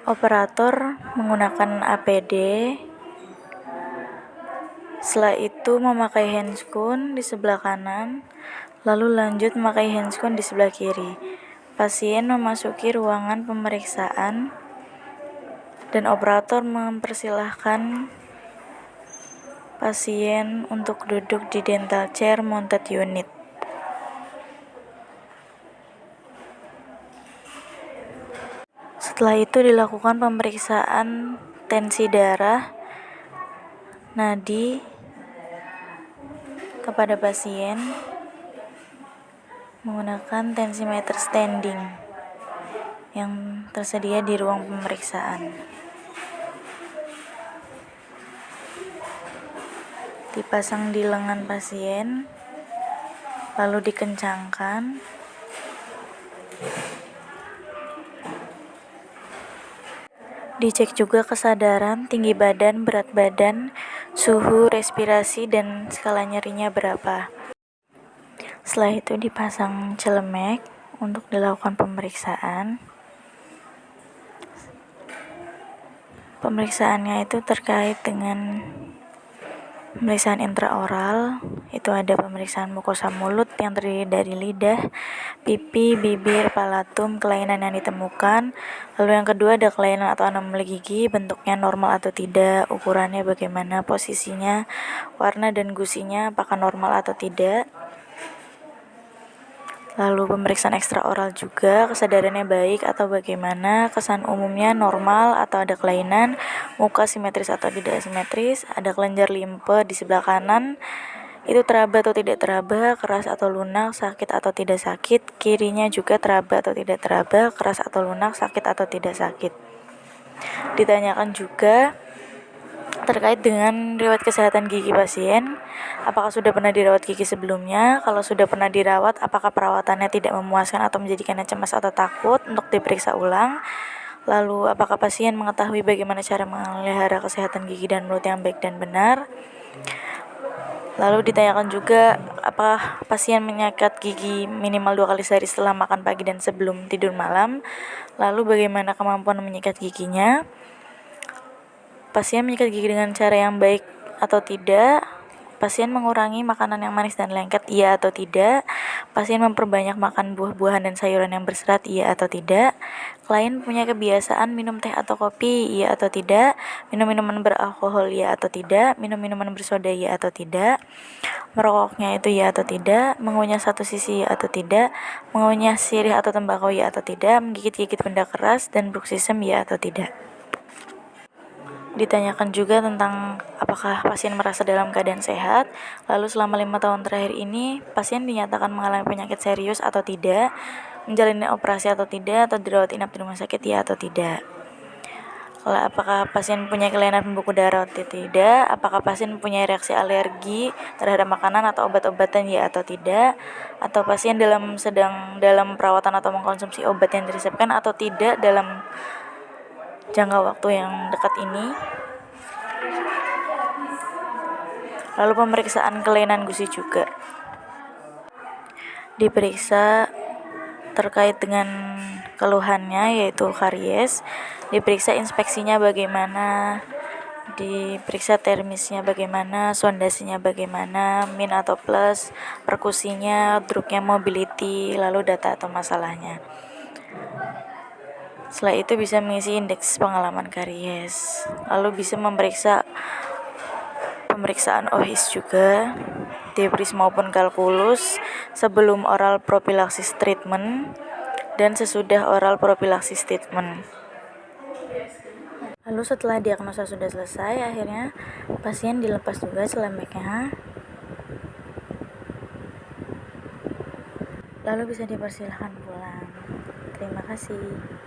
Operator menggunakan APD, setelah itu memakai handscoon di sebelah kanan, lalu lanjut memakai handscoon di sebelah kiri. Pasien memasuki ruangan pemeriksaan dan operator mempersilahkan pasien untuk duduk di dental chair mounted unit. Setelah itu dilakukan pemeriksaan tensi darah, nadi kepada pasien menggunakan tensimeter standing yang tersedia di ruang pemeriksaan. Dipasang di lengan pasien, lalu dikencangkan. Dicek juga kesadaran, tinggi badan, berat badan, suhu, respirasi, dan skala nyerinya berapa. Setelah itu dipasang celemek untuk dilakukan pemeriksaan. Pemeriksaannya itu terkait dengan pemeriksaan intraoral, itu ada pemeriksaan mukosa mulut yang terdiri dari lidah, pipi, bibir, palatum, kelainan yang ditemukan. Lalu yang kedua ada kelainan atau anomali gigi, bentuknya normal atau tidak, ukurannya bagaimana, posisinya, warna dan gusinya apakah normal atau tidak. Lalu pemeriksaan ekstraoral juga, kesadarannya baik atau bagaimana, kesan umumnya normal atau ada kelainan, muka simetris atau tidak simetris, ada kelenjar limpe di sebelah kanan, itu teraba atau tidak teraba, keras atau lunak, sakit atau tidak sakit, kirinya juga teraba atau tidak teraba, keras atau lunak, sakit atau tidak sakit. Ditanyakan juga terkait dengan riwayat kesehatan gigi pasien, apakah sudah pernah dirawat gigi sebelumnya, kalau sudah pernah dirawat, apakah perawatannya tidak memuaskan atau menjadikannya cemas atau takut untuk diperiksa ulang. Lalu apakah pasien mengetahui bagaimana cara memelihara kesehatan gigi dan mulut yang baik dan benar. Lalu ditanyakan juga apakah pasien menyikat gigi minimal 2 kali sehari setelah makan pagi dan sebelum tidur malam. Lalu bagaimana kemampuan menyikat giginya. Pasien menyikat gigi dengan cara yang baik atau tidak. Pasien mengurangi makanan yang manis dan lengket, iya atau tidak. Pasien memperbanyak makan buah-buahan dan sayuran yang berserat, iya atau tidak. Klien punya kebiasaan minum teh atau kopi, iya atau tidak. Minum minuman beralkohol, iya atau tidak. Minum minuman bersoda, iya atau tidak. Merokoknya itu iya atau tidak. Mengunyah satu sisi, iya atau tidak. Mengunyah sirih atau tembakau, iya atau tidak. Menggigit-gigit benda keras dan bruxism, iya atau tidak. Ditanyakan juga tentang apakah pasien merasa dalam keadaan sehat, lalu selama 5 tahun terakhir ini pasien dinyatakan mengalami penyakit serius atau tidak, menjalani operasi atau tidak, atau dirawat inap di rumah sakit, ya atau tidak. Lalu apakah pasien punya kelainan pembekuan darah atau tidak, apakah pasien mempunyai reaksi alergi terhadap makanan atau obat-obatan, ya atau tidak, atau pasien sedang dalam perawatan atau mengkonsumsi obat yang diresepkan atau tidak dalam jangka waktu yang dekat ini. Lalu pemeriksaan kelainan gusi juga diperiksa terkait dengan keluhannya, yaitu karies. Diperiksa inspeksinya bagaimana, diperiksa termisnya bagaimana, sondasinya bagaimana, min atau plus, perkusinya, truknya, mobility, lalu data atau masalahnya. Setelah itu bisa mengisi indeks pengalaman karies. Lalu bisa memeriksa pemeriksaan OHIS juga, debris maupun kalkulus sebelum oral propilaksis treatment dan sesudah oral propilaksis treatment. Lalu setelah diagnosa sudah selesai, akhirnya pasien dilepas juga celemeknya. Lalu bisa dipersilahkan pulang. Terima kasih.